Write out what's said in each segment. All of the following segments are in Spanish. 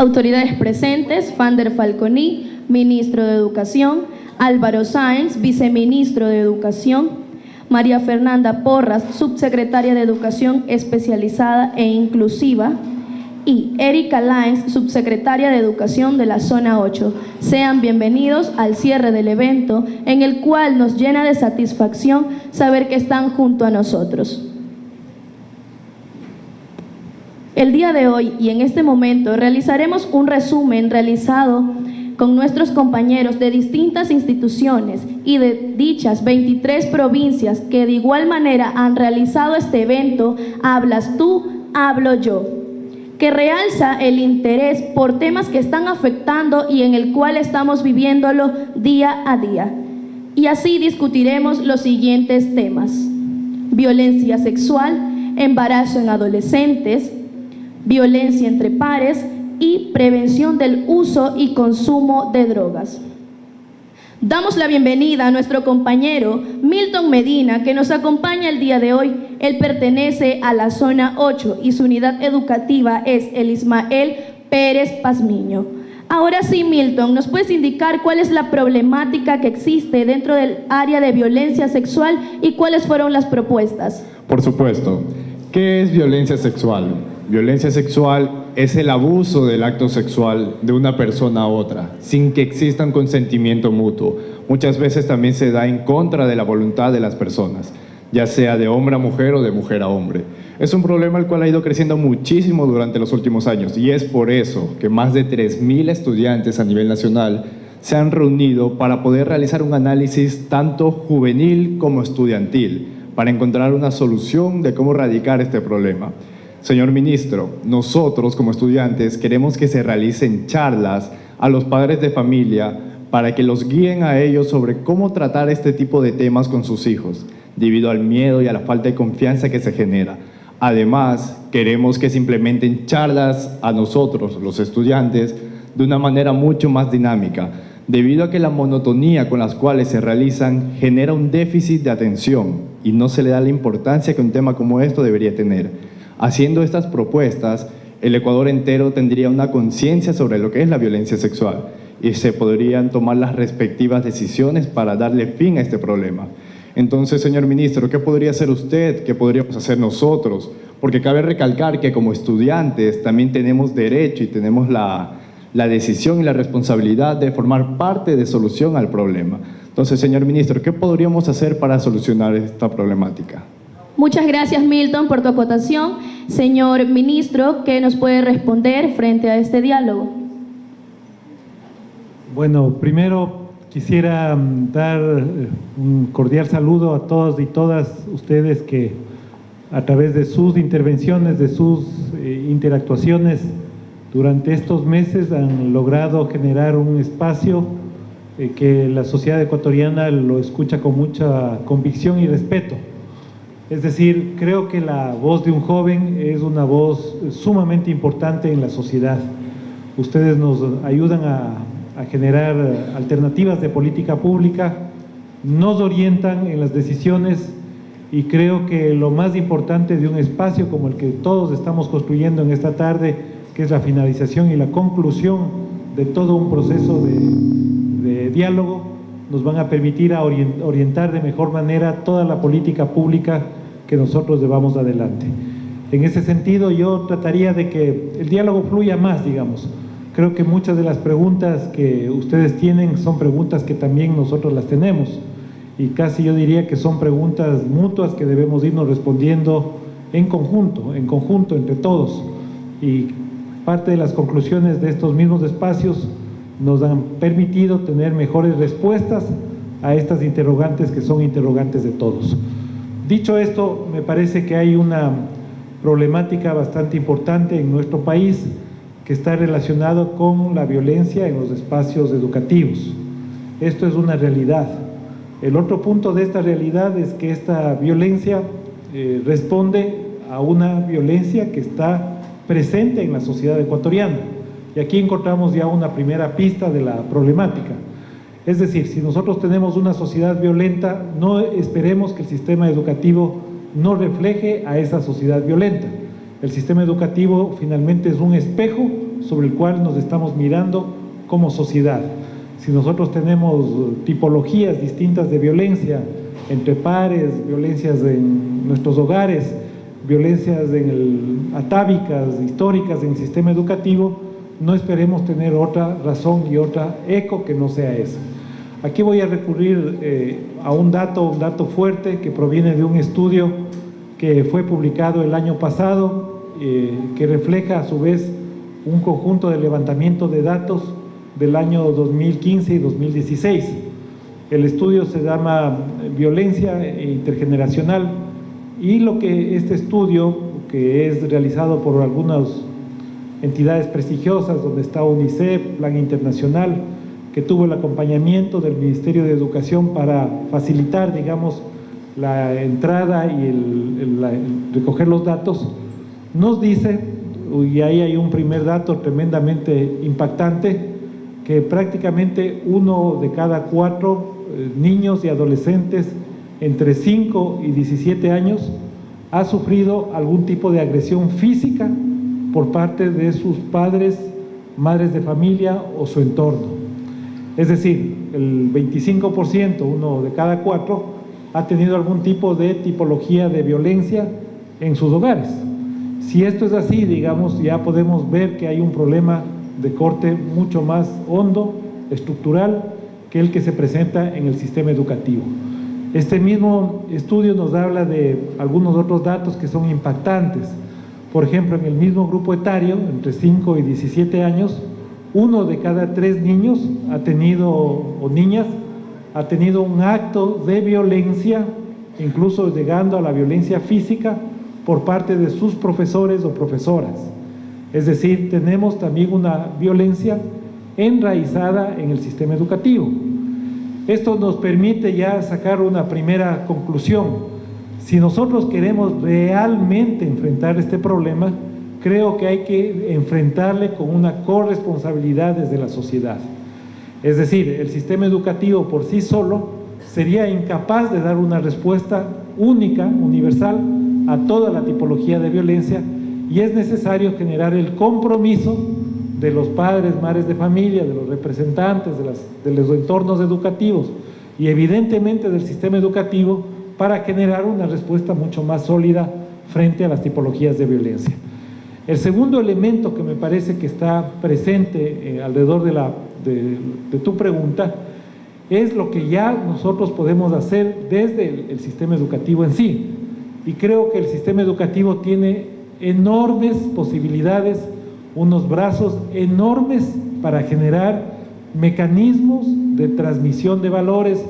Autoridades presentes: Fander Falconi, Ministro de Educación; Álvaro Sáenz, Viceministro de Educación; María Fernanda Porras, Subsecretaria de Educación Especializada e Inclusiva; y Erika Laens, Subsecretaria de Educación de la Zona 8. Sean bienvenidos al cierre del evento, en el cual nos llena de satisfacción saber que están junto a nosotros. El día de hoy y en este momento realizaremos un resumen realizado con nuestros compañeros de distintas instituciones y de dichas 23 provincias que de igual manera han realizado este evento Hablas tú, hablo yo, que realza el interés por temas que están afectando y en el cual estamos viviéndolo día a día. Y así discutiremos los siguientes temas: violencia sexual, embarazo en adolescentes, violencia entre pares y prevención del uso y consumo de drogas. Damos la bienvenida a nuestro compañero Milton Medina, que nos acompaña el día de hoy. Él pertenece a la Zona 8 y su unidad educativa es el Ismael Pérez Pazmiño. Ahora sí, Milton, ¿nos puedes indicar cuál es la problemática que existe dentro del área de violencia sexual y cuáles fueron las propuestas? Por supuesto. ¿Qué es violencia sexual? Violencia sexual es el abuso del acto sexual de una persona a otra, sin que exista un consentimiento mutuo. Muchas veces también se da en contra de la voluntad de las personas, ya sea de hombre a mujer o de mujer a hombre. Es un problema el cual ha ido creciendo muchísimo durante los últimos años, y es por eso que más de 3.000 estudiantes a nivel nacional se han reunido para poder realizar un análisis tanto juvenil como estudiantil, para encontrar una solución de cómo erradicar este problema. Señor Ministro, nosotros como estudiantes queremos que se realicen charlas a los padres de familia para que los guíen a ellos sobre cómo tratar este tipo de temas con sus hijos, debido al miedo y a la falta de confianza que se genera. Además, queremos que se implementen charlas a nosotros, los estudiantes, de una manera mucho más dinámica, debido a que la monotonía con las cuales se realizan genera un déficit de atención y no se le da la importancia que un tema como esto debería tener. Haciendo estas propuestas, el Ecuador entero tendría una conciencia sobre lo que es la violencia sexual y se podrían tomar las respectivas decisiones para darle fin a este problema. Entonces, señor ministro, ¿qué podría hacer usted? ¿Qué podríamos hacer nosotros? Porque cabe recalcar que como estudiantes también tenemos derecho y tenemos la decisión y la responsabilidad de formar parte de solución al problema. Entonces, señor ministro, ¿qué podríamos hacer para solucionar esta problemática? Muchas gracias, Milton, por tu acotación. Señor ministro, ¿qué nos puede responder frente a este diálogo? Bueno, primero quisiera dar un cordial saludo a todos y todas ustedes que a través de sus intervenciones, de sus interactuaciones durante estos meses han logrado generar un espacio que la sociedad ecuatoriana lo escucha con mucha convicción y respeto. Es decir, creo que la voz de un joven es una voz sumamente importante en la sociedad. Ustedes nos ayudan a generar alternativas de política pública, nos orientan en las decisiones y creo que lo más importante de un espacio como el que todos estamos construyendo en esta tarde, que es la finalización y la conclusión de todo un proceso de diálogo, nos van a permitir orientar de mejor manera toda la política pública que nosotros llevamos adelante. En ese sentido, yo trataría de que el diálogo fluya más, digamos. Creo que muchas de las preguntas que ustedes tienen son preguntas que también nosotros las tenemos y casi yo diría que son preguntas mutuas que debemos irnos respondiendo en conjunto entre todos, y parte de las conclusiones de estos mismos espacios nos han permitido tener mejores respuestas a estas interrogantes que son interrogantes de todos. Dicho esto, me parece que hay una problemática bastante importante en nuestro país que está relacionado con la violencia en los espacios educativos. Esto es una realidad. El otro punto de esta realidad es que esta violencia responde a una violencia que está presente en la sociedad ecuatoriana. Y aquí encontramos ya una primera pista de la problemática. Es decir, si nosotros tenemos una sociedad violenta, no esperemos que el sistema educativo no refleje a esa sociedad violenta. El sistema educativo finalmente es un espejo sobre el cual nos estamos mirando como sociedad. Si nosotros tenemos tipologías distintas de violencia entre pares, violencias en nuestros hogares, violencias atávicas, históricas en el sistema educativo, no esperemos tener otra razón y otra eco que no sea eso. Aquí voy a recurrir a un dato fuerte que proviene de un estudio que fue publicado el año pasado, que refleja a su vez un conjunto de levantamiento de datos del año 2015 y 2016. El estudio se llama Violencia Intergeneracional, y lo que este estudio, que es realizado por algunas entidades prestigiosas, donde está UNICEF, Plan Internacional, que tuvo el acompañamiento del Ministerio de Educación para facilitar, digamos, la entrada y el recoger los datos, nos dice, y ahí hay un primer dato tremendamente impactante, que prácticamente 1 de cada 4 niños y adolescentes entre 5 y 17 años ha sufrido algún tipo de agresión física por parte de sus padres, madres de familia o su entorno. Es decir, el 25%, 1 de cada 4, ha tenido algún tipo de tipología de violencia en sus hogares. Si esto es así, digamos, ya podemos ver que hay un problema de corte mucho más hondo, estructural, que el que se presenta en el sistema educativo. Este mismo estudio nos habla de algunos otros datos que son impactantes. Por ejemplo, en el mismo grupo etario, entre 5 y 17 años, 1 de cada 3 niños ha tenido, o niñas, ha tenido un acto de violencia, incluso llegando a la violencia física, por parte de sus profesores o profesoras. Es decir, tenemos también una violencia enraizada en el sistema educativo. Esto nos permite ya sacar una primera conclusión. Si nosotros queremos realmente enfrentar este problema, creo que hay que enfrentarle con una corresponsabilidad desde la sociedad. Es decir, el sistema educativo por sí solo sería incapaz de dar una respuesta única, universal, a toda la tipología de violencia, y es necesario generar el compromiso de los padres, madres de familia, de los representantes de los entornos educativos y evidentemente del sistema educativo, para generar una respuesta mucho más sólida frente a las tipologías de violencia. El segundo elemento que me parece que está presente alrededor de tu pregunta es lo que ya nosotros podemos hacer desde el sistema educativo en sí. Y creo que el sistema educativo tiene enormes posibilidades, unos brazos enormes para generar mecanismos de transmisión de valores,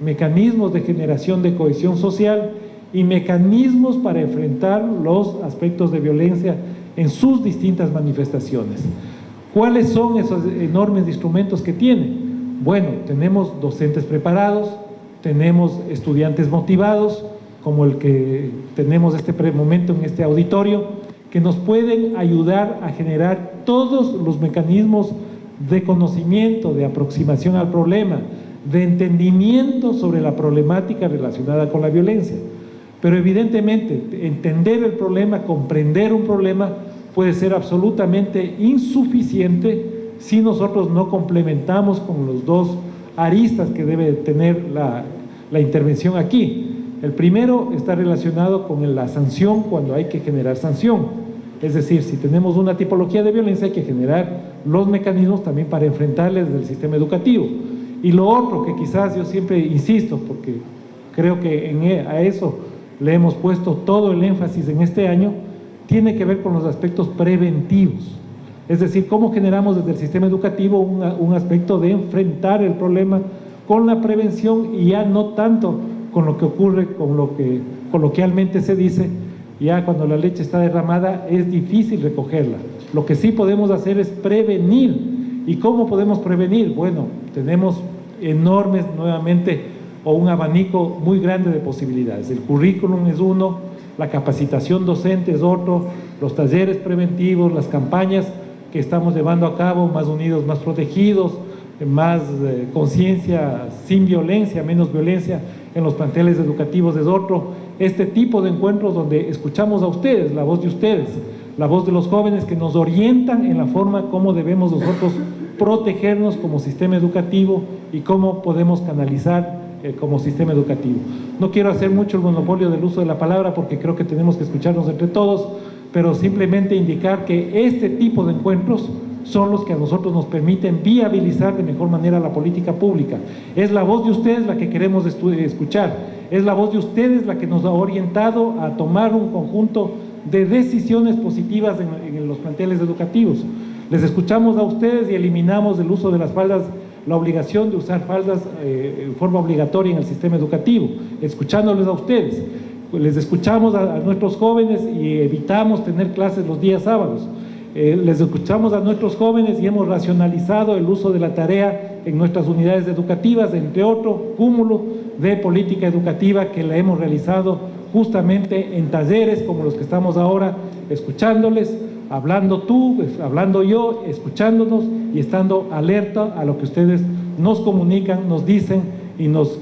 mecanismos de generación de cohesión social y mecanismos para enfrentar los aspectos de violencia en sus distintas manifestaciones. ¿Cuáles son esos enormes instrumentos que tiene? Bueno, tenemos docentes preparados, tenemos estudiantes motivados, como el que tenemos este momento en este auditorio, que nos pueden ayudar a generar todos los mecanismos de conocimiento, de aproximación al problema, de entendimiento sobre la problemática relacionada con la violencia. Pero evidentemente, entender el problema, comprender un problema, puede ser absolutamente insuficiente si nosotros no complementamos con los dos aristas que debe tener la intervención aquí. El primero está relacionado con la sanción, cuando hay que generar sanción. Es decir, si tenemos una tipología de violencia, hay que generar los mecanismos también para enfrentarles desde el sistema educativo. Y lo otro que quizás yo siempre insisto, porque creo que a eso le hemos puesto todo el énfasis en este año, tiene que ver con los aspectos preventivos. Es decir, cómo generamos desde el sistema educativo un aspecto de enfrentar el problema con la prevención, y ya no tanto con lo que ocurre, con lo que coloquialmente se dice, ya cuando la leche está derramada es difícil recogerla. Lo que sí podemos hacer es prevenir. ¿Y cómo podemos prevenir? Bueno, tenemos enormes, nuevamente, o un abanico muy grande de posibilidades. El currículum es uno, la capacitación docente es otro, los talleres preventivos, las campañas que estamos llevando a cabo, Más Unidos, Más Protegidos, más conciencia sin violencia, menos violencia en los planteles educativos es otro. Este tipo de encuentros donde escuchamos a ustedes, la voz de ustedes, la voz de los jóvenes que nos orientan en la forma como debemos nosotros protegernos como sistema educativo y cómo podemos canalizar como sistema educativo. No quiero hacer mucho el monopolio del uso de la palabra porque creo que tenemos que escucharnos entre todos, pero simplemente indicar que este tipo de encuentros son los que a nosotros nos permiten viabilizar de mejor manera la política pública. Es la voz de ustedes la que queremos escuchar, es la voz de ustedes la que nos ha orientado a tomar un conjunto de decisiones positivas en los planteles educativos. Les escuchamos a ustedes y eliminamos el uso de las faldas, la obligación de usar faldas en forma obligatoria en el sistema educativo, escuchándoles a ustedes. Les escuchamos a nuestros jóvenes y evitamos tener clases los días sábados. Les escuchamos a nuestros jóvenes y hemos racionalizado el uso de la tarea en nuestras unidades educativas, entre otro cúmulo de política educativa que la hemos realizado justamente en talleres como los que estamos ahora escuchándoles, hablando tú, hablando yo, escuchándonos y estando alerta a lo que ustedes nos comunican, nos dicen y nos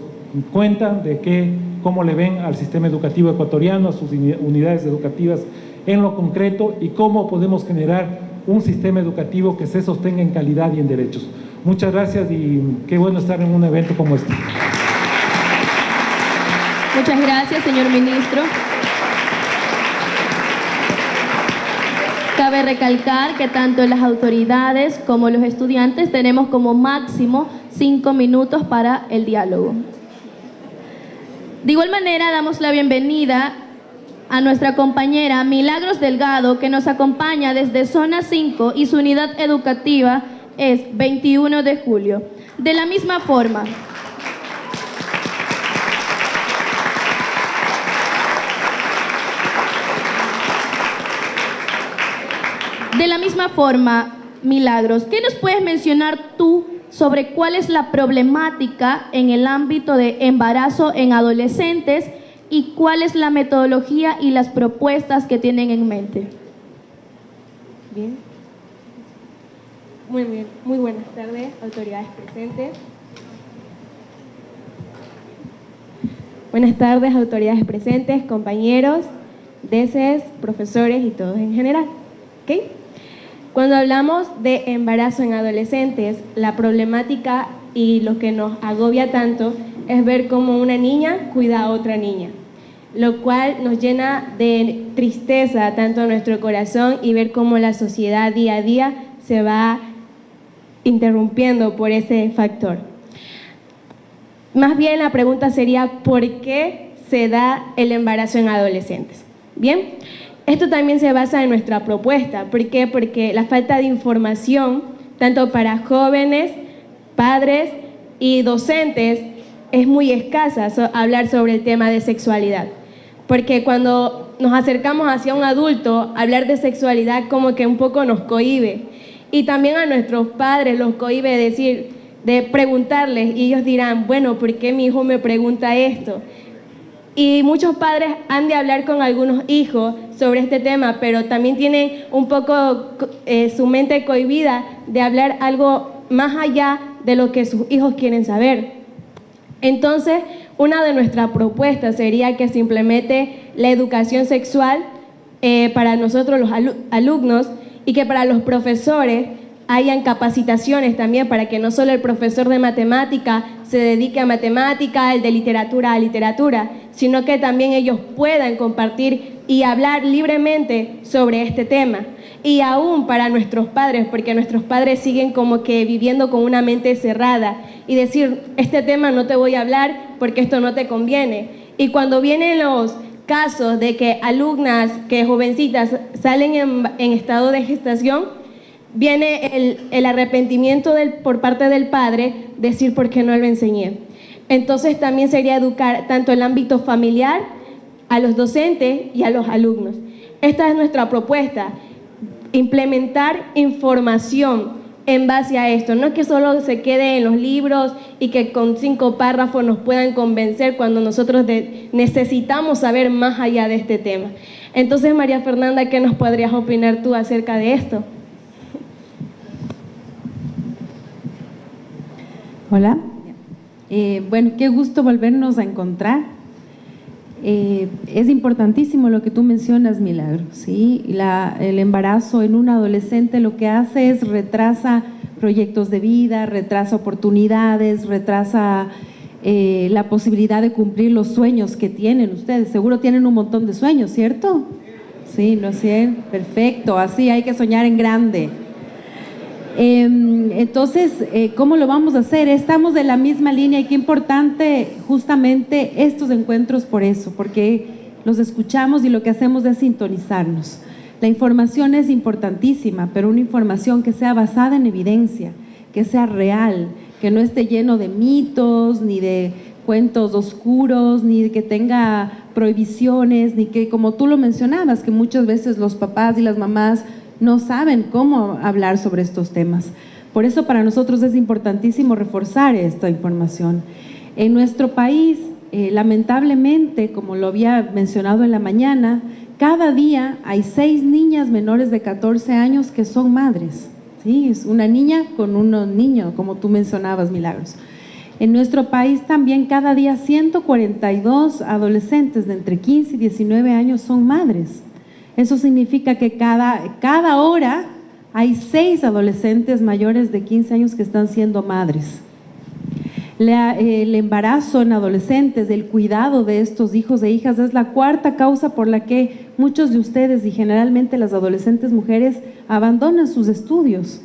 cuentan de cómo le ven al sistema educativo ecuatoriano, a sus unidades educativas en lo concreto y cómo podemos generar un sistema educativo que se sostenga en calidad y en derechos. Muchas gracias y qué bueno estar en un evento como este. Muchas gracias, señor ministro. Cabe recalcar que tanto las autoridades como los estudiantes tenemos como máximo 5 minutos para el diálogo. De igual manera, damos la bienvenida a nuestra compañera Milagros Delgado, que nos acompaña desde Zona 5 y su unidad educativa es 21 de julio. De la misma forma, Milagros, ¿qué nos puedes mencionar tú sobre cuál es la problemática en el ámbito de embarazo en adolescentes y cuál es la metodología y las propuestas que tienen en mente? Bien. Muy bien. Muy buenas tardes, autoridades presentes. Buenas tardes, autoridades presentes, compañeros, deces, profesores y todos en general. ¿Okay? Cuando hablamos de embarazo en adolescentes, la problemática y lo que nos agobia tanto es ver cómo una niña cuida a otra niña, lo cual nos llena de tristeza tanto a nuestro corazón y ver cómo la sociedad día a día se va interrumpiendo por ese factor. Más bien la pregunta sería, ¿por qué se da el embarazo en adolescentes? Bien, esto también se basa en nuestra propuesta. ¿Por qué? Porque la falta de información, tanto para jóvenes, padres y docentes, es muy escasa hablar sobre el tema de sexualidad. Porque cuando nos acercamos hacia un adulto, hablar de sexualidad como que un poco nos cohíbe. Y también a nuestros padres los cohíbe de preguntarles, y ellos dirán, bueno, ¿por qué mi hijo me pregunta esto? Y muchos padres han de hablar con algunos hijos sobre este tema, pero también tienen un poco su mente cohibida de hablar algo más allá de lo que sus hijos quieren saber. Entonces, una de nuestras propuestas sería que se implemente la educación sexual para nosotros los alumnos y que para los profesores hayan capacitaciones también para que no solo el profesor de matemática se dedique a matemática, el de literatura a literatura, sino que también ellos puedan compartir y hablar libremente sobre este tema. Y aún para nuestros padres, porque nuestros padres siguen como que viviendo con una mente cerrada y decir, este tema no te voy a hablar porque esto no te conviene. Y cuando vienen los casos de que alumnas, que jovencitas salen en estado de gestación, viene el arrepentimiento por parte del padre, decir por qué no lo enseñé. Entonces también sería educar tanto el ámbito familiar, a los docentes y a los alumnos. Esta es nuestra propuesta, implementar información en base a esto, no que solo se quede en los libros y que con 5 párrafos nos puedan convencer cuando nosotros necesitamos saber más allá de este tema. Entonces, María Fernanda, ¿qué nos podrías opinar tú acerca de esto? Hola, bueno, qué gusto volvernos a encontrar. Es importantísimo lo que tú mencionas, Milagro, ¿sí? El embarazo en un adolescente lo que hace es retrasa proyectos de vida, retrasa oportunidades, retrasa la posibilidad de cumplir los sueños que tienen ustedes. Seguro tienen un montón de sueños, ¿cierto? Sí, ¿no es cierto? Perfecto, así hay que soñar en grande. Entonces, ¿cómo lo vamos a hacer? Estamos de la misma línea y qué importante justamente estos encuentros por eso, porque los escuchamos y lo que hacemos es sintonizarnos. La información es importantísima, pero una información que sea basada en evidencia, que sea real, que no esté lleno de mitos, ni de cuentos oscuros, ni de que tenga prohibiciones, ni que, como tú lo mencionabas, que muchas veces los papás y las mamás no saben cómo hablar sobre estos temas. Por eso para nosotros es importantísimo reforzar esta información. En nuestro país, lamentablemente, como lo había mencionado en la mañana, cada día hay 6 niñas menores de 14 años que son madres, ¿sí? Es una niña con un niño, como tú mencionabas, Milagros. En nuestro país también cada día 142 adolescentes de entre 15 y 19 años son madres. Eso significa que cada hora hay 6 adolescentes mayores de 15 años que están siendo madres. El embarazo en adolescentes, el cuidado de estos hijos e hijas es la 4ª causa por la que muchos de ustedes y generalmente las adolescentes mujeres abandonan sus estudios.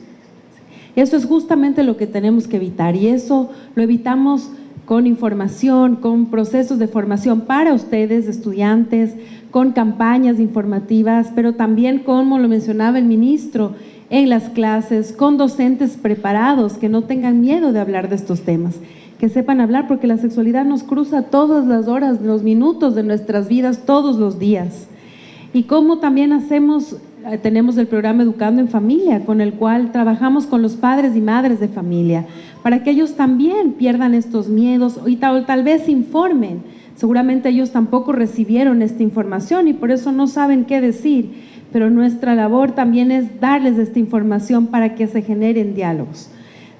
Eso es justamente lo que tenemos que evitar y eso lo evitamos con información, con procesos de formación para ustedes, estudiantes, con campañas informativas, pero también, como lo mencionaba el ministro, en las clases, con docentes preparados que no tengan miedo de hablar de estos temas, que sepan hablar, porque la sexualidad nos cruza todas las horas, los minutos de nuestras vidas, todos los días. Y como también tenemos el programa Educando en Familia, con el cual trabajamos con los padres y madres de familia, para que ellos también pierdan estos miedos y tal vez se informen. Seguramente ellos tampoco recibieron esta información y por eso no saben qué decir, pero nuestra labor también es darles esta información para que se generen diálogos.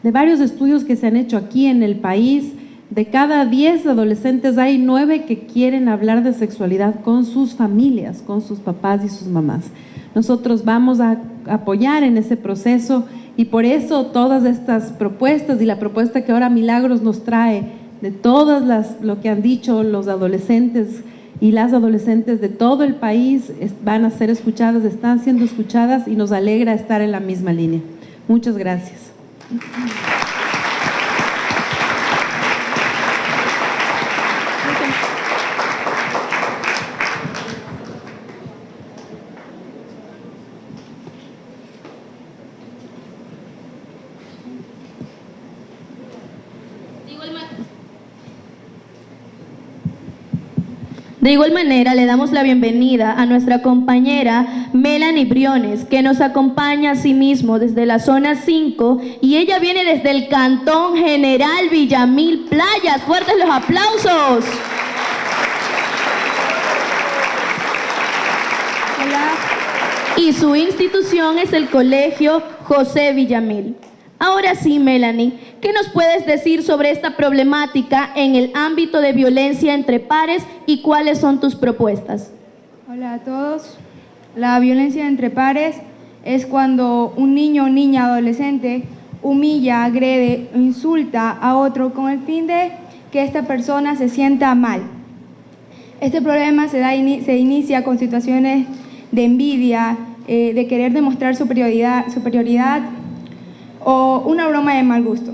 De varios estudios que se han hecho aquí en el país, de cada 10 adolescentes hay 9 que quieren hablar de sexualidad con sus familias, con sus papás y sus mamás. Nosotros vamos a apoyar en ese proceso y por eso todas estas propuestas y la propuesta que ahora Milagros nos trae de todas lo que han dicho los adolescentes y las adolescentes de todo el país van a ser escuchadas, están siendo escuchadas y nos alegra estar en la misma línea. Muchas gracias. De igual manera, le damos la bienvenida a nuestra compañera Melanie Briones, que nos acompaña asimismo desde la zona 5 y ella viene desde el Cantón General Villamil Playas. ¡Fuertes los aplausos! Hola. Y su institución es el Colegio José Villamil. Ahora sí, Melanie, ¿qué nos puedes decir sobre esta problemática en el ámbito de violencia entre pares y cuáles son tus propuestas? Hola a todos. La violencia entre pares es cuando un niño o niña adolescente humilla, agrede o insulta a otro con el fin de que esta persona se sienta mal. Este problema se inicia con situaciones de envidia, de querer demostrar superioridad o una broma de mal gusto.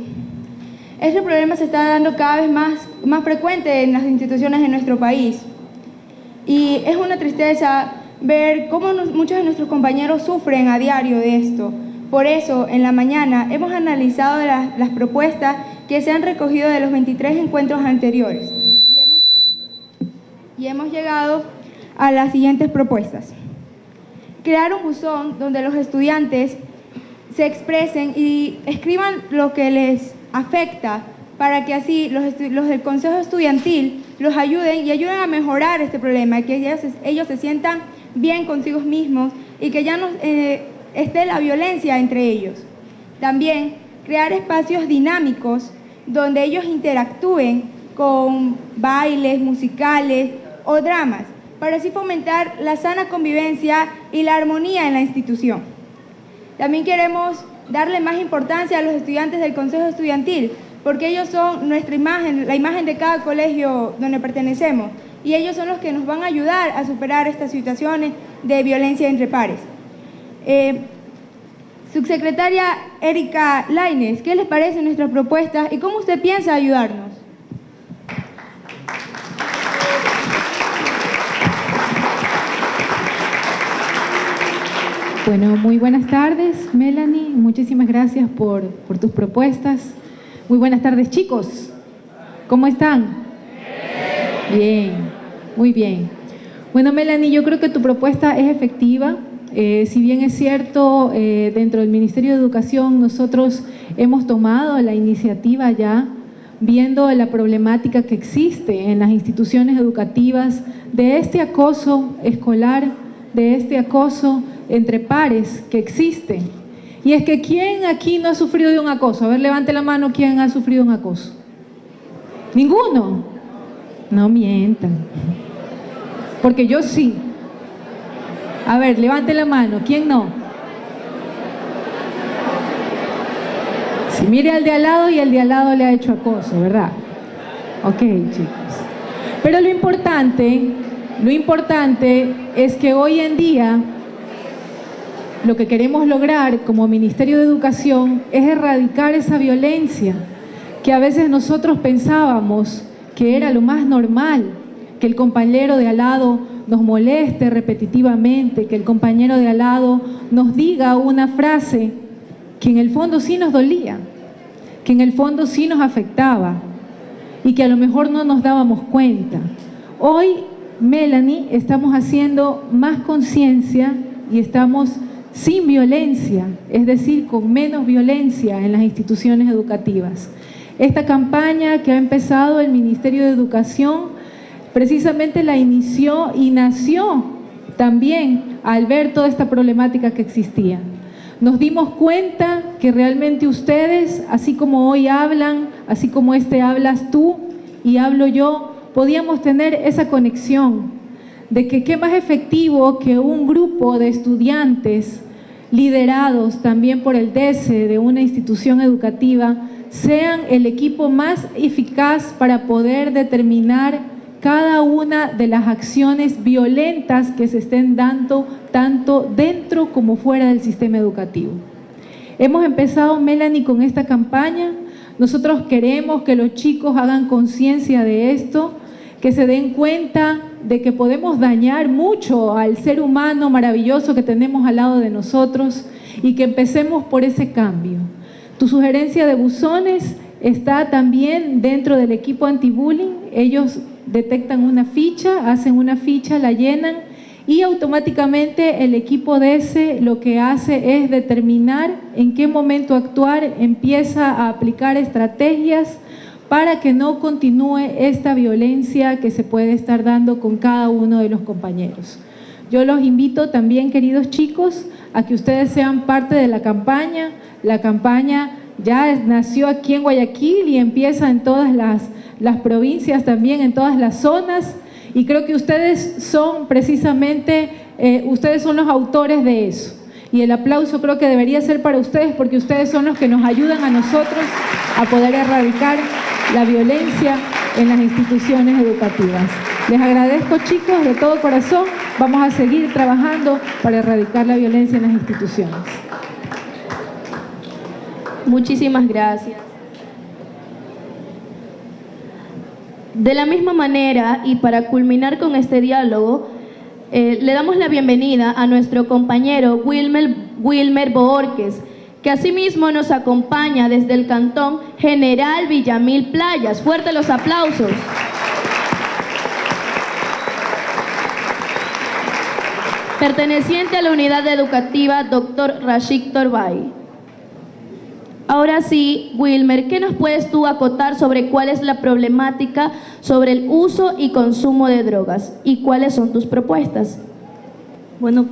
Este problema se está dando cada vez más frecuente en las instituciones de nuestro país y es una tristeza ver cómo muchos de nuestros compañeros sufren a diario de esto. Por eso, en la mañana hemos analizado las propuestas que se han recogido de los 23 encuentros anteriores y hemos llegado a las siguientes propuestas. Crear un buzón donde los estudiantes se expresen y escriban lo que les afecta para que así los del Consejo Estudiantil los ayuden y ayuden a mejorar este problema, que ellos se sientan bien consigo mismos y que ya no esté la violencia entre ellos. También crear espacios dinámicos donde ellos interactúen con bailes, musicales o dramas, para así fomentar la sana convivencia y la armonía en la institución. También queremos darle más importancia a los estudiantes del Consejo Estudiantil, porque ellos son nuestra imagen, la imagen de cada colegio donde pertenecemos, y ellos son los que nos van a ayudar a superar estas situaciones de violencia entre pares. Subsecretaria Erika Lainez, ¿qué les parecen nuestras propuestas y cómo usted piensa ayudarnos? Bueno, muy buenas tardes, Melanie. Muchísimas gracias por tus propuestas. Muy buenas tardes, chicos. ¿Cómo están? Bien, muy bien. Bueno, Melanie, yo creo que tu propuesta es efectiva. Si bien es cierto, dentro del Ministerio de Educación nosotros hemos tomado la iniciativa ya, viendo la problemática que existe en las instituciones educativas de este acoso escolar, de este acoso entre pares que existe. Y es que ¿quién aquí no ha sufrido de un acoso? A ver, levante la mano, ¿quién ha sufrido un acoso? ¿Ninguno? No mientan. Porque yo sí. A ver, levante la mano, ¿quién no? Si mire al de al lado y el de al lado le ha hecho acoso, ¿verdad? Ok, chicos. Pero lo importante es que hoy en día lo que queremos lograr como Ministerio de Educación es erradicar esa violencia que a veces nosotros pensábamos que era lo más normal, que el compañero de al lado nos moleste repetitivamente, que el compañero de al lado nos diga una frase que en el fondo sí nos dolía, que en el fondo sí nos afectaba y que a lo mejor no nos dábamos cuenta. Hoy, Melanie, estamos haciendo más conciencia y estamos sin violencia, es decir, con menos violencia en las instituciones educativas. Esta campaña que ha empezado el Ministerio de Educación precisamente la inició y nació también al ver toda esta problemática que existía. Nos dimos cuenta que realmente ustedes, así como hoy hablan, así como hablas tú y hablo yo, podíamos tener esa conexión de que qué más efectivo que un grupo de estudiantes liderados también por el DECE de una institución educativa sean el equipo más eficaz para poder determinar cada una de las acciones violentas que se estén dando tanto dentro como fuera del sistema educativo. Hemos empezado, Melanie, con esta campaña. Nosotros queremos que los chicos hagan conciencia de esto, que se den cuenta de que podemos dañar mucho al ser humano maravilloso que tenemos al lado de nosotros y que empecemos por ese cambio. Tu sugerencia de buzones está también dentro del equipo anti-bullying. Ellos detectan una ficha, hacen una ficha, la llenan y automáticamente el equipo de ese lo que hace es determinar en qué momento actuar, empieza a aplicar estrategias para que no continúe esta violencia que se puede estar dando con cada uno de los compañeros. Yo los invito también, queridos chicos, a que ustedes sean parte de la campaña. La campaña ya nació aquí en Guayaquil y empieza en todas las provincias, también en todas las zonas, y creo que ustedes son precisamente, ustedes son los autores de eso. Y el aplauso creo que debería ser para ustedes, porque ustedes son los que nos ayudan a nosotros a poder erradicar la violencia en las instituciones educativas. Les agradezco, chicos, de todo corazón. Vamos a seguir trabajando para erradicar la violencia en las instituciones. Muchísimas gracias. De la misma manera, y para culminar con este diálogo, le damos la bienvenida a nuestro compañero Wilmer Boorques, que asimismo nos acompaña desde el Cantón General Villamil Playas. Fuerte los aplausos. Perteneciente a la unidad educativa Dr. Rashid Torbay. Ahora sí, Wilmer, ¿qué nos puedes tú acotar sobre cuál es la problemática sobre el uso y consumo de drogas y cuáles son tus propuestas? Bueno,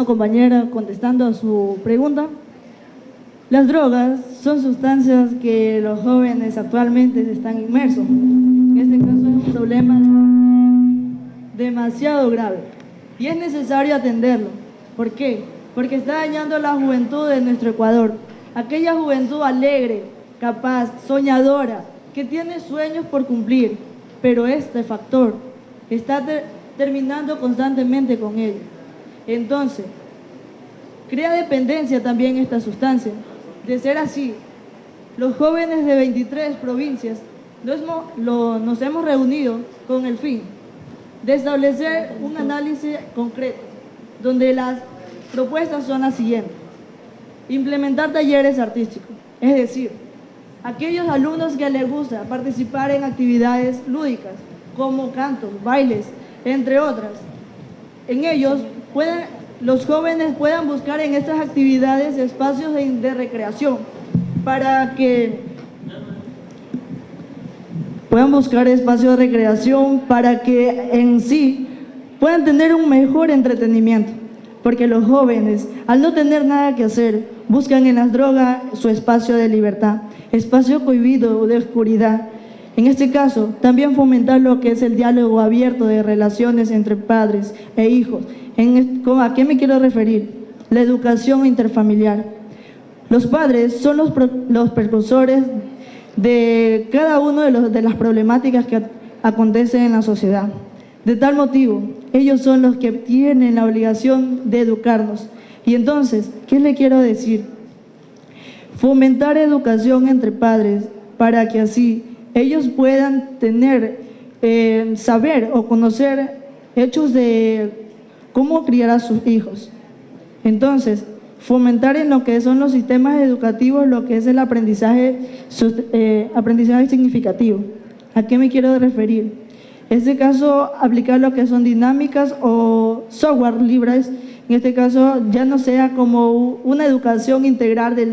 compañera, contestando a su pregunta, las drogas son sustancias que los jóvenes actualmente están inmersos. En este caso es un problema demasiado grave y es necesario atenderlo. ¿Por qué? Porque está dañando la juventud de nuestro Ecuador, aquella juventud alegre, capaz, soñadora, que tiene sueños por cumplir, pero este factor está terminando constantemente con ello. Entonces, crea dependencia también esta sustancia. De ser así, los jóvenes de 23 provincias nos hemos reunido con el fin de establecer un análisis concreto, donde las propuestas son las siguientes: implementar talleres artísticos, es decir, aquellos alumnos que les gusta participar en actividades lúdicas, como cantos, bailes, entre otras. En ellos, los jóvenes puedan buscar en estas actividades espacios de recreación, para que puedan buscar espacios de recreación para que en sí puedan tener un mejor entretenimiento, porque los jóvenes, al no tener nada que hacer, buscan en las drogas su espacio de libertad, espacio cohibido de oscuridad. En este caso, también fomentar lo que es el diálogo abierto de relaciones entre padres e hijos. ¿A qué me quiero referir? La educación interfamiliar. Los padres son los precursores de cada uno de las problemáticas que acontecen en la sociedad. De tal motivo, ellos son los que tienen la obligación de educarnos. Y entonces, ¿qué le quiero decir? Fomentar educación entre padres para que así ellos puedan tener, saber o conocer hechos de cómo criar a sus hijos. Entonces, fomentar en lo que son los sistemas educativos lo que es el aprendizaje significativo. ¿A qué me quiero referir? En este caso, aplicar lo que son dinámicas o software libres. En este caso, ya no sea como una educación integral de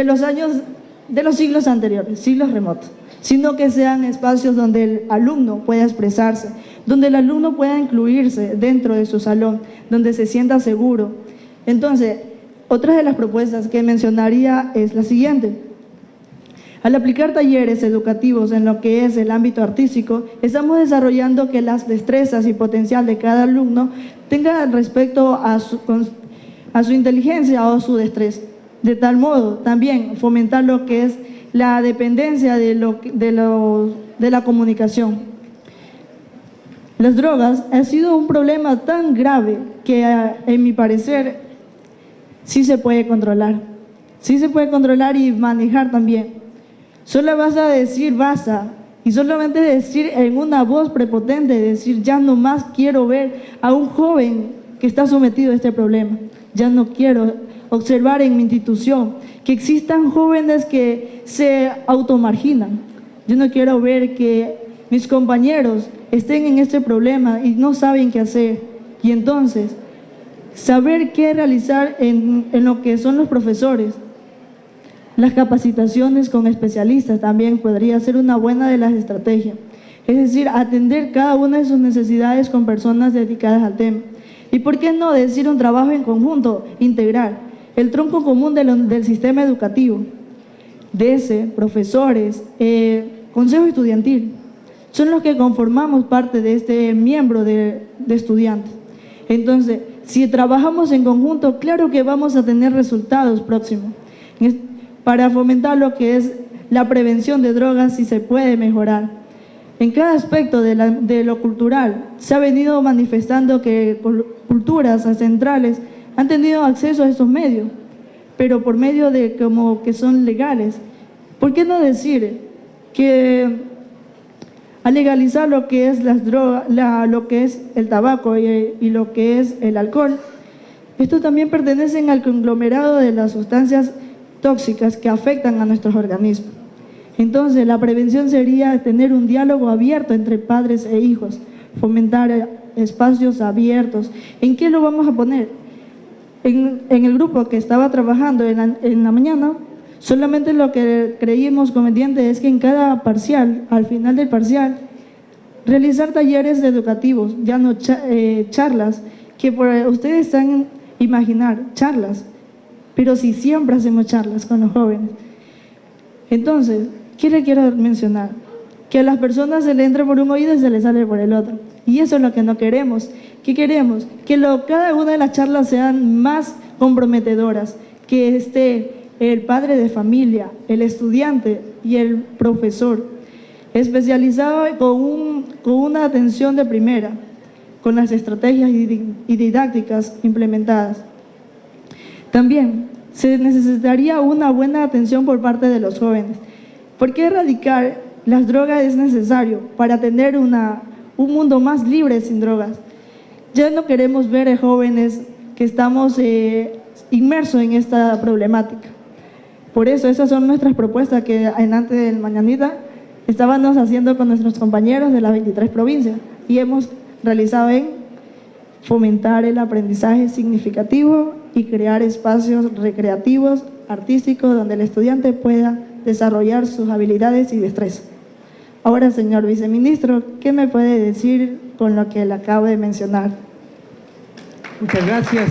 los siglos anteriores, siglos remotos, sino que sean espacios donde el alumno pueda expresarse, donde el alumno pueda incluirse dentro de su salón, donde se sienta seguro. Entonces, otra de las propuestas que mencionaría es la siguiente. Al aplicar talleres educativos en lo que es el ámbito artístico, estamos desarrollando que las destrezas y potencial de cada alumno tengan respecto a su inteligencia o su destreza. De tal modo, también fomentar lo que es la dependencia de la comunicación. Las drogas han sido un problema tan grave que, en mi parecer, sí se puede controlar. Sí se puede controlar y manejar también. Solo vas a decir basta y solamente decir en una voz prepotente, decir ya no más quiero ver a un joven que está sometido a este problema. Ya no quiero observar en mi institución que existan jóvenes que se automarginan. Yo no quiero ver que mis compañeros estén en este problema y no saben qué hacer. Y entonces, saber qué realizar en lo que son los profesores. Las capacitaciones con especialistas también podría ser una buena de las estrategias. Es decir, atender cada una de sus necesidades con personas dedicadas al tema. ¿Y por qué no decir un trabajo en conjunto, integral? El tronco común del sistema educativo, profesores, consejo estudiantil, son los que conformamos parte de este miembro de estudiantes. Entonces, si trabajamos en conjunto, claro que vamos a tener resultados próximos. Para fomentar lo que es la prevención de drogas, sí se puede mejorar. En cada aspecto de lo cultural, se ha venido manifestando que culturas ancestrales han tenido acceso a estos medios, pero por medio de como que son legales. ¿Por qué no decir que al legalizar lo que es las drogas, lo que es el tabaco y lo que es el alcohol, estos también pertenecen al conglomerado de las sustancias tóxicas que afectan a nuestros organismos? Entonces, la prevención sería tener un diálogo abierto entre padres e hijos, fomentar espacios abiertos. ¿En qué lo vamos a poner? En el grupo que estaba trabajando en la mañana, solamente lo que creímos conveniente es que en cada parcial, al final del parcial, realizar talleres educativos, ya no charlas, que ustedes están imaginar charlas, pero si siempre hacemos charlas con los jóvenes. Entonces, ¿qué le quiero mencionar? Que a las personas se le entra por un oído y se le sale por el otro. Y eso es lo que no queremos. ¿Qué queremos? Que cada una de las charlas sean más comprometedoras, que esté el padre de familia, el estudiante y el profesor, especializado con una atención de primera, con las estrategias y didácticas implementadas. También se necesitaría una buena atención por parte de los jóvenes, porque erradicar las drogas es necesario para tener un mundo más libre sin drogas. Ya no queremos ver jóvenes que estamos inmersos en esta problemática. Por eso esas son nuestras propuestas que antes del mañanita estábamos haciendo con nuestros compañeros de las 23 provincias y hemos realizado en fomentar el aprendizaje significativo y crear espacios recreativos, artísticos, donde el estudiante pueda desarrollar sus habilidades y destrezas. Ahora, señor viceministro, ¿qué me puede decir con lo que le acabo de mencionar? Muchas gracias.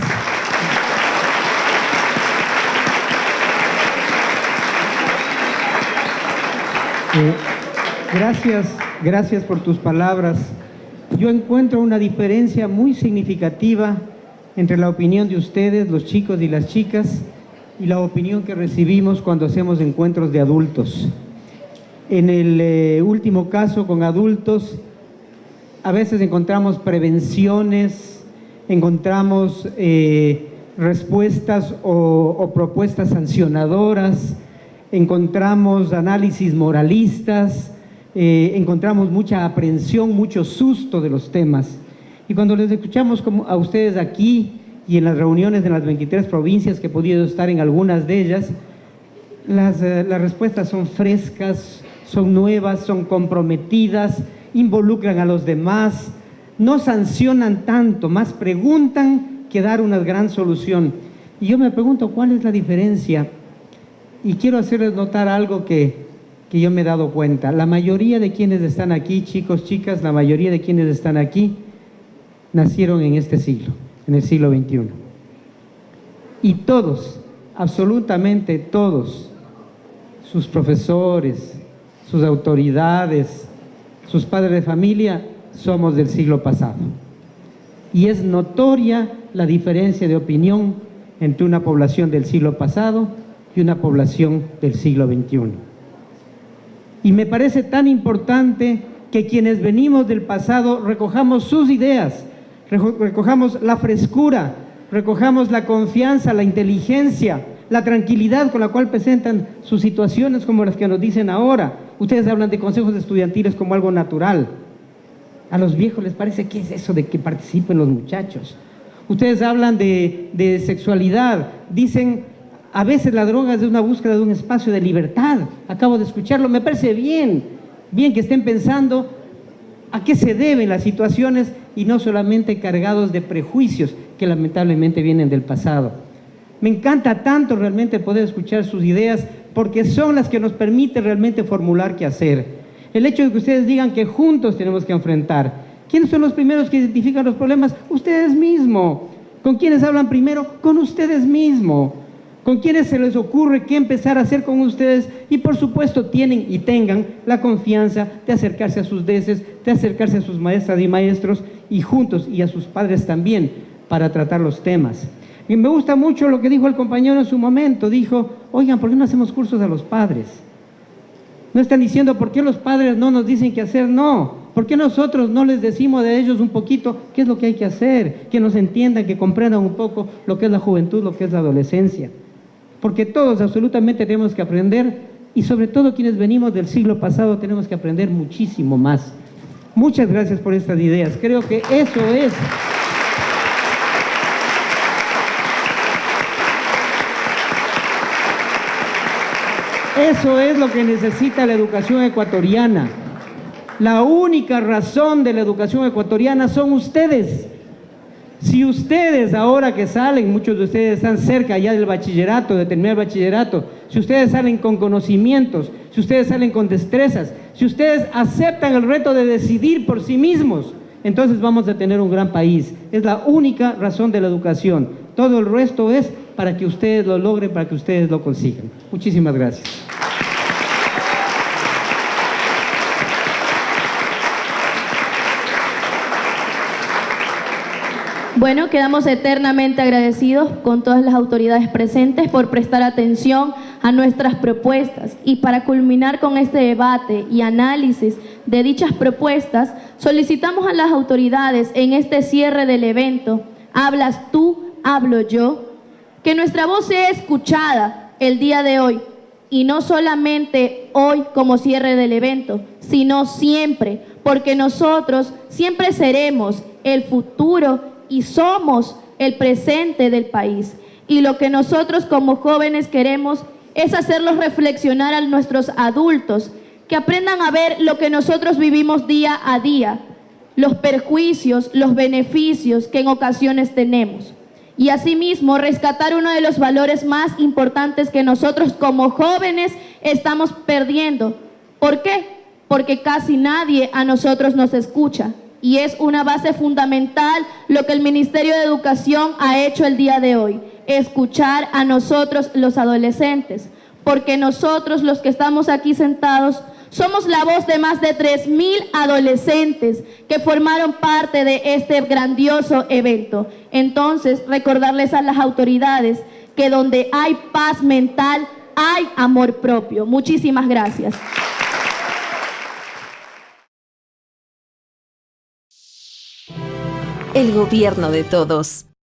Gracias por tus palabras. Yo encuentro una diferencia muy significativa entre la opinión de ustedes, los chicos y las chicas, y la opinión que recibimos cuando hacemos encuentros de adultos. En el último caso con adultos, a veces encontramos prevenciones, encontramos respuestas o propuestas sancionadoras, encontramos análisis moralistas, encontramos mucha aprehensión, mucho susto de los temas. Y cuando les escuchamos a ustedes aquí y en las reuniones de las 23 provincias, que he podido estar en algunas de ellas, las respuestas son frescas, son nuevas, son comprometidas, involucran a los demás, no sancionan tanto, más preguntan que dar una gran solución. Y yo me pregunto, ¿cuál es la diferencia? Y quiero hacerles notar algo que yo me he dado cuenta. La mayoría de quienes están aquí, chicos, chicas, la mayoría de quienes están aquí, nacieron en este siglo, en el siglo XXI. Y todos, absolutamente todos, sus profesores, sus autoridades, sus padres de familia, somos del siglo pasado. Y es notoria la diferencia de opinión entre una población del siglo pasado y una población del siglo XXI. Y me parece tan importante que quienes venimos del pasado recojamos sus ideas, recojamos la frescura, recojamos la confianza, la inteligencia, la tranquilidad con la cual presentan sus situaciones como las que nos dicen ahora. Ustedes hablan de consejos estudiantiles como algo natural. A los viejos les parece, ¿qué es eso de que participen los muchachos? Ustedes hablan de sexualidad, dicen, a veces la droga es una búsqueda de un espacio de libertad. Acabo de escucharlo, me parece bien que estén pensando a qué se deben las situaciones y no solamente cargados de prejuicios que lamentablemente vienen del pasado. Me encanta tanto realmente poder escuchar sus ideas porque son las que nos permiten realmente formular qué hacer. El hecho de que ustedes digan que juntos tenemos que enfrentar. ¿Quiénes son los primeros que identifican los problemas? Ustedes mismos. ¿Con quiénes hablan primero? Con ustedes mismos. ¿Con quiénes se les ocurre qué empezar a hacer con ustedes? Y por supuesto tienen y tengan la confianza de acercarse a sus deces, de acercarse a sus maestras y maestros y juntos, y a sus padres también, para tratar los temas. Y me gusta mucho lo que dijo el compañero en su momento. Dijo, oigan, ¿por qué no hacemos cursos a los padres? No están diciendo por qué los padres no nos dicen qué hacer, no. ¿Por qué nosotros no les decimos de ellos un poquito qué es lo que hay que hacer? Que nos entiendan, que comprendan un poco lo que es la juventud, lo que es la adolescencia. Porque todos absolutamente tenemos que aprender, y sobre todo quienes venimos del siglo pasado tenemos que aprender muchísimo más. Muchas gracias por estas ideas. Creo que eso es lo que necesita la educación ecuatoriana. La única razón de la educación ecuatoriana son ustedes. Si ustedes ahora que salen, muchos de ustedes están cerca ya del bachillerato, de terminar el bachillerato, si ustedes salen con conocimientos, si ustedes salen con destrezas, si ustedes aceptan el reto de decidir por sí mismos, entonces vamos a tener un gran país. Es la única razón de la educación. Todo el resto es para que ustedes lo logren, para que ustedes lo consigan. Muchísimas gracias. Bueno, quedamos eternamente agradecidos con todas las autoridades presentes por prestar atención a nuestras propuestas. Y para culminar con este debate y análisis de dichas propuestas, solicitamos a las autoridades en este cierre del evento, hablas tú, hablo yo, que nuestra voz sea escuchada el día de hoy, y no solamente hoy como cierre del evento, sino siempre, porque nosotros siempre seremos el futuro y somos el presente del país. Y lo que nosotros como jóvenes queremos es hacerlos reflexionar a nuestros adultos, que aprendan a ver lo que nosotros vivimos día a día, los perjuicios, los beneficios que en ocasiones tenemos. Y asimismo rescatar uno de los valores más importantes que nosotros como jóvenes estamos perdiendo. ¿Por qué? Porque casi nadie a nosotros nos escucha. Y es una base fundamental lo que el Ministerio de Educación ha hecho el día de hoy, escuchar a nosotros los adolescentes, porque nosotros los que estamos aquí sentados somos la voz de más de 3.000 adolescentes que formaron parte de este grandioso evento. Entonces, recordarles a las autoridades que donde hay paz mental, hay amor propio. Muchísimas gracias. El gobierno de todos.